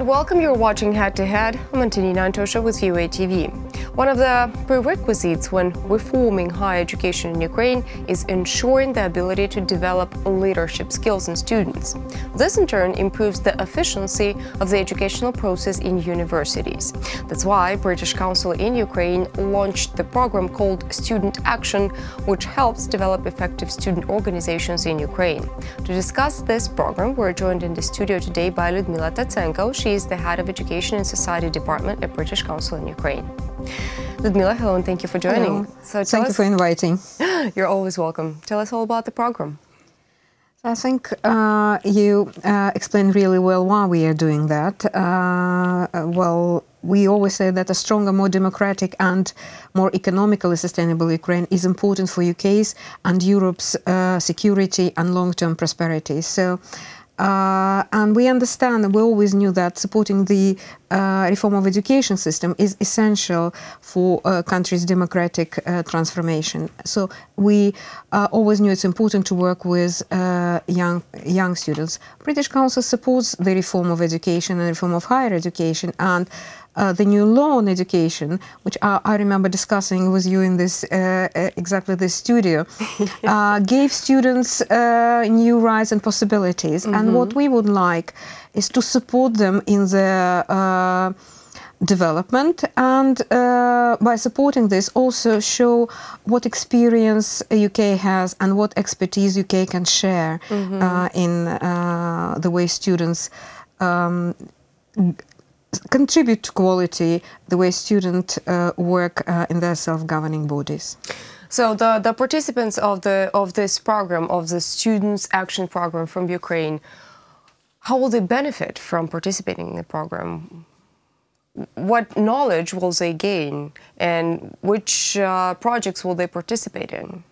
and welcome. You're watching Head to Head. I'm Antonina Antosha with UATV. One of the prerequisites when reforming higher education in Ukraine is ensuring the ability to develop leadership skills in students. This in turn improves the efficiency of the educational process in universities. That's why British Council in Ukraine launched the program called Student Action, which helps develop effective student organizations in Ukraine. To discuss this program, we're joined in the studio today by Lyudmila Tatsenko. She is the head of Education and Society Department at British Council in Ukraine. Lyudmila, hello and thank you for joining. Hello. So thank you for inviting. You're always welcome. Tell us all about the program. I think you explained really well why we are doing that. Well, we always say that a stronger, more democratic and more economically sustainable Ukraine is important for UK's and Europe's security and long-term prosperity. So, and we understand, and we always knew that supporting the reform of education system is essential for a country's democratic transformation. So we always knew it's important to work with young students. British Council supports the reform of education and reform of higher education, and the new law on education, which I remember discussing with you in this exactly this studio, gave students new rights and possibilities. And what we would like is to support them in their development, and by supporting this also show what experience UK has and what expertise UK can share in the way students contribute to quality, the way students work in their self-governing bodies. So the participants of this program, of the Students Action Program from Ukraine, how will they benefit from participating in the program? What knowledge will they gain, and which projects will they participate in?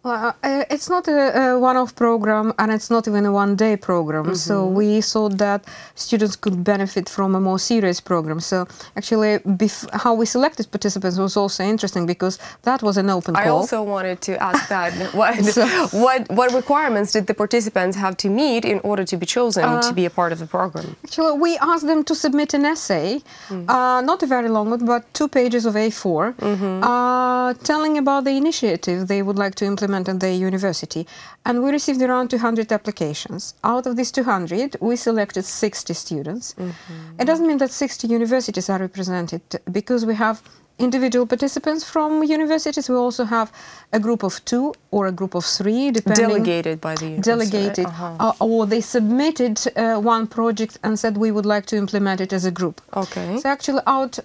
Well, it's not a one-off program, and it's not even a one-day program. So we thought that students could benefit from a more serious program. So actually, how we selected participants was also interesting, because that was an open call. I also wanted to ask that. What requirements did the participants have to meet in order to be chosen to be a part of the program? Actually, we asked them to submit an essay, not a very long one, but 2 pages of A4, telling about the initiative they would like to implement in their university, and we received around 200 applications. Out of these 200, we selected 60 students. It doesn't mean that 60 universities are represented, because we have individual participants from universities. We also have a group of 2 or a group of 3, depending. Delegated by the university. Delegated, or they submitted one project and said we would like to implement it as a group. Okay. So actually,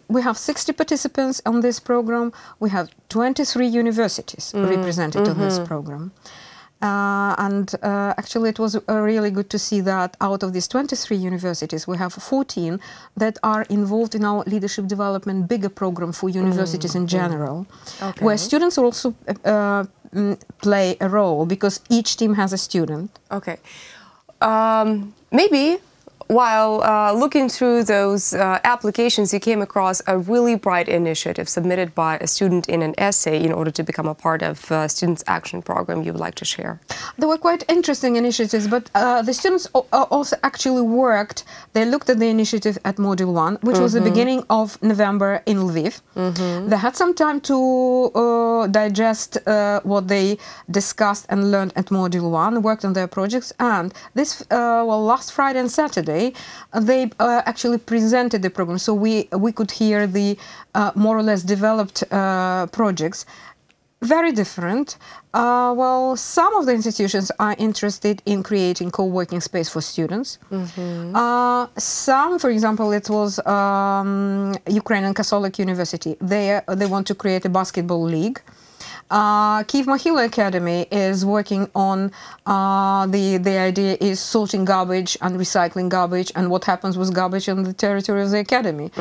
we have 60 participants on this program. We have 23 universities represented on this program. Actually, it was really good to see that out of these 23 universities, we have 14 that are involved in our leadership development bigger program for universities in general, where students also play a role, because each team has a student. Okay. Maybe while looking through those applications, you came across a really bright initiative submitted by a student in an essay in order to become a part of Students' Action Program you would like to share. There were quite interesting initiatives, but the students also actually worked. They looked at the initiative at Module 1, which was the beginning of November in Lviv. They had some time to digest what they discussed and learned at Module 1, worked on their projects, and this, last Friday and Saturday, they actually presented the program, so we could hear the more or less developed projects. Very different. Some of the institutions are interested in creating co-working space for students. Some, for example, it was Ukrainian Catholic University. They want to create a basketball league. Kyiv Mohyla Academy is working on the idea is sorting garbage and recycling garbage, and what happens with garbage on the territory of the academy.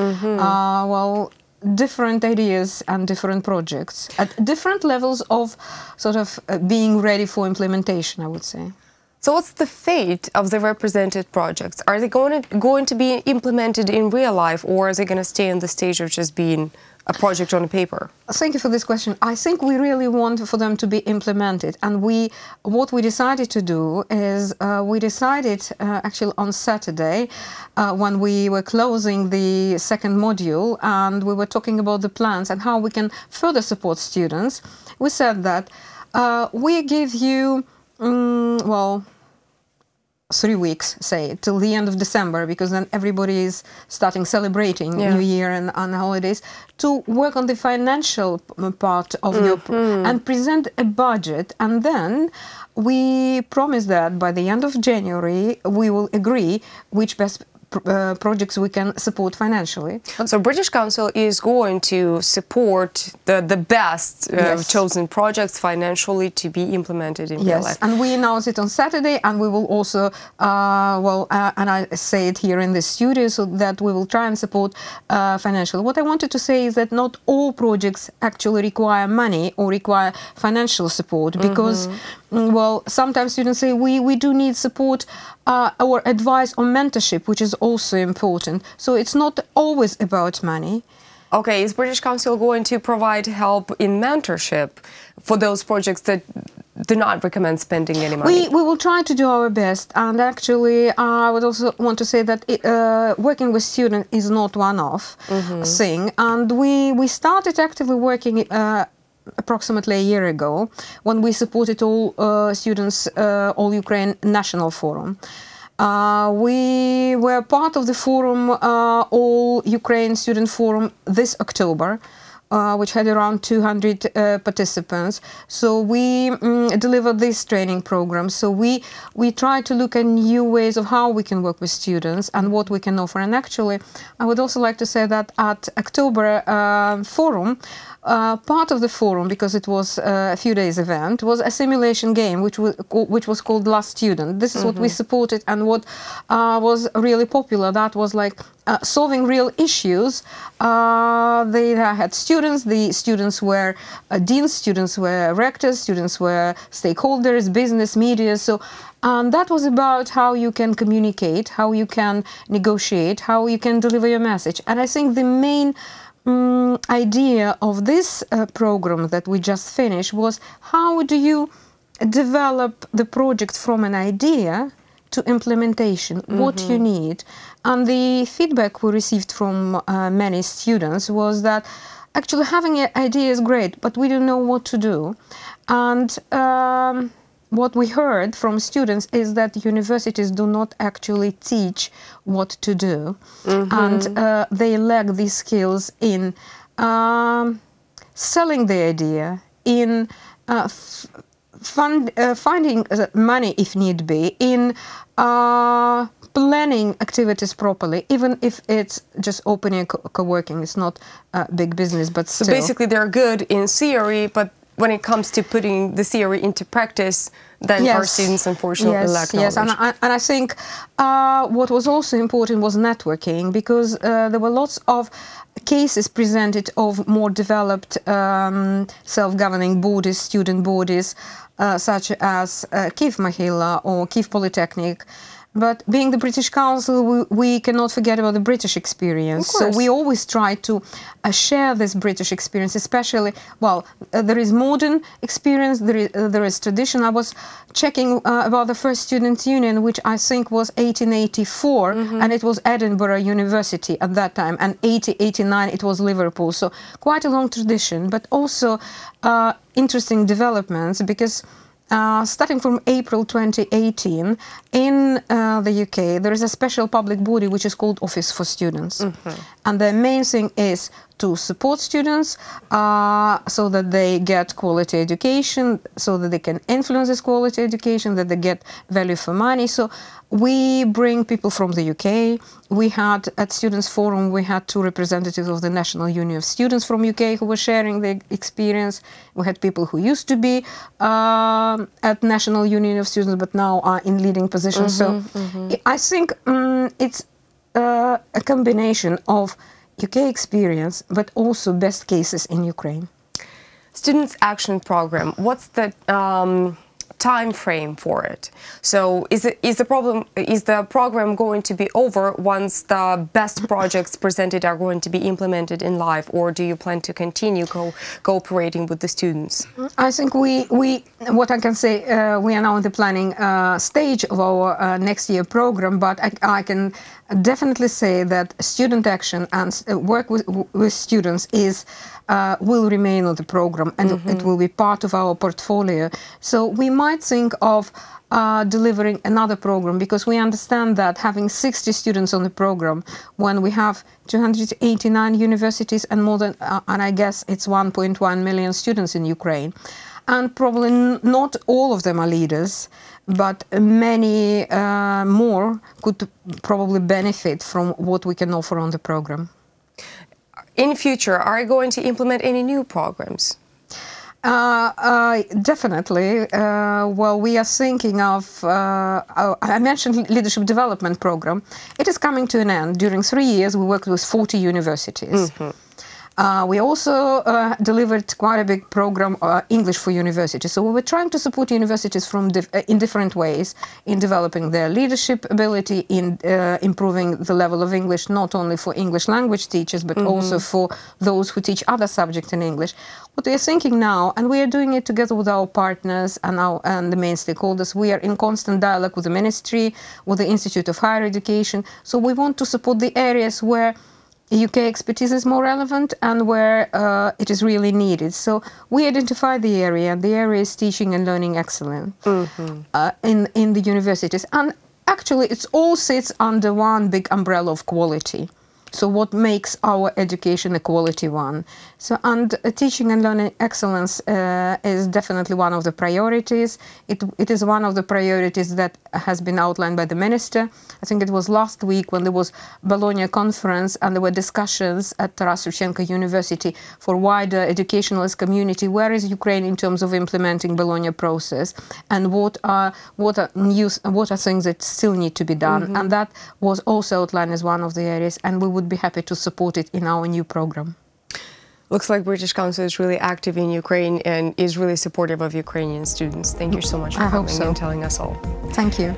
Different ideas and different projects at different levels of sort of being ready for implementation, I would say. So what's the fate of the represented projects? Are they going to be implemented in real life, or are they going to stay on the stage of just being a project on paper? Thank you for this question. I think we really want for them to be implemented, and what we decided to do is we decided actually on Saturday when we were closing the second module and we were talking about the plans and how we can further support students. We said that we give you 3 weeks, say, till the end of December, because then everybody is starting celebrating New Year and holidays, to work on the financial part of your and present a budget. And then we promise that by the end of January we will agree which best projects we can support financially. So British Council is going to support the best chosen projects financially to be implemented in real life. And we announce it on Saturday, and we will also, and I say it here in the studio, so that we will try and support financially. What I wanted to say is that not all projects actually require money or require financial support, because sometimes students say we do need support or advice or mentorship, which is also important. So it's not always about money. Okay, is British Council going to provide help in mentorship for those projects that do not recommend spending any money? We will try to do our best, and actually I would also want to say that working with students is not one-off thing, and we started actively working approximately a year ago, when we supported all students, all Ukraine National Forum. We were part of the forum, All Ukraine Student Forum, this October, which had around 200 participants. So we delivered this training program. So we try to look at new ways of how we can work with students and what we can offer. And actually, I would also like to say that at October forum, part of the forum, because it was a few days event, was a simulation game which was called Last Student. This is what we supported, and what was really popular. That was like solving real issues. They had students. The students were deans, students were rectors, students were stakeholders, business, media. So that was about how you can communicate, how you can negotiate, how you can deliver your message. And I think the main idea of this program that we just finished was, how do you develop the project from an idea to implementation, what you need. And the feedback we received from many students was that actually having an idea is great, but we don't know what to do. And what we heard from students is that universities do not actually teach what to do, and they lack these skills in selling the idea, in finding money if need be, in planning activities properly, even if it's just opening a co-working. It's not a big business, but still. So basically they're good in theory, but when it comes to putting the theory into practice, then our students unfortunately lack knowledge. And I think what was also important was networking, because there were lots of cases presented of more developed self-governing bodies, student bodies, such as Kyiv Mahila or Kyiv Polytechnic. But being the British Council, we cannot forget about the British experience. So we always try to share this British experience, especially, well, there is modern experience, there is tradition. I was checking about the first student union, which I think was 1884, and it was Edinburgh University at that time, and 1889 it was Liverpool. So quite a long tradition, but also interesting developments, because starting from April 2018, in the UK, there is a special public body which is called Office for Students. And the main thing is to support students so that they get quality education, so that they can influence this quality education, that they get value for money. So we bring people from the UK. We had, at Students' Forum, we had 2 representatives of the National Union of Students from UK who were sharing their experience. We had people who used to be at National Union of Students, but now are in leading positions. So I think it's a combination of UK experience, but also best cases in Ukraine. Students' Action Program, what's the time frame for it. So is the program going to be over once the best projects presented are going to be implemented in live, or do you plan to continue cooperating with the students? I think what I can say, we are now in the planning stage of our next year program, but I can definitely say that student action and work with students will remain on the program, and it will be part of our portfolio. So we might think of delivering another program, because we understand that having 60 students on the program when we have 289 universities and more than, and I guess it's 1.1 million students in Ukraine, and probably not all of them are leaders, but many more could probably benefit from what we can offer on the program. In future, are you going to implement any new programs? Definitely. Well, we are thinking of, I mentioned leadership development program. It is coming to an end. During 3 years, we worked with 40 universities. We also delivered quite a big program, English for Universities. So we were trying to support universities in different ways, in developing their leadership ability, in improving the level of English, not only for English language teachers, but also for those who teach other subjects in English. What we are thinking now, and we are doing it together with our partners and the main stakeholders, we are in constant dialogue with the Ministry, with the Institute of Higher Education. So we want to support the areas where UK expertise is more relevant and where it is really needed. So we identify the area, and the area is teaching and learning excellence in the universities. And actually, it all sits under one big umbrella of quality. So what makes our education a quality one? So, and teaching and learning excellence is definitely one of the priorities. It is one of the priorities that has been outlined by the minister. I think it was last week when there was Bologna conference, and there were discussions at Taras Shevchenko University for wider educationalist community. Where is Ukraine in terms of implementing Bologna process, and what are things that still need to be done? And that was also outlined as one of the areas, and we would be happy to support it in our new program. Looks like British Council is really active in Ukraine and is really supportive of Ukrainian students. Thank you so much for coming and telling us all. Thank you.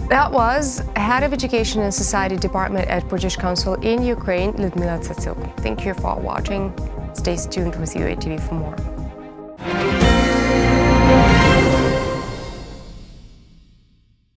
That was Head of Education and Society Department at British Council in Ukraine, Lyudmila Tatsenko. Thank you for watching. Stay tuned with UATV for more.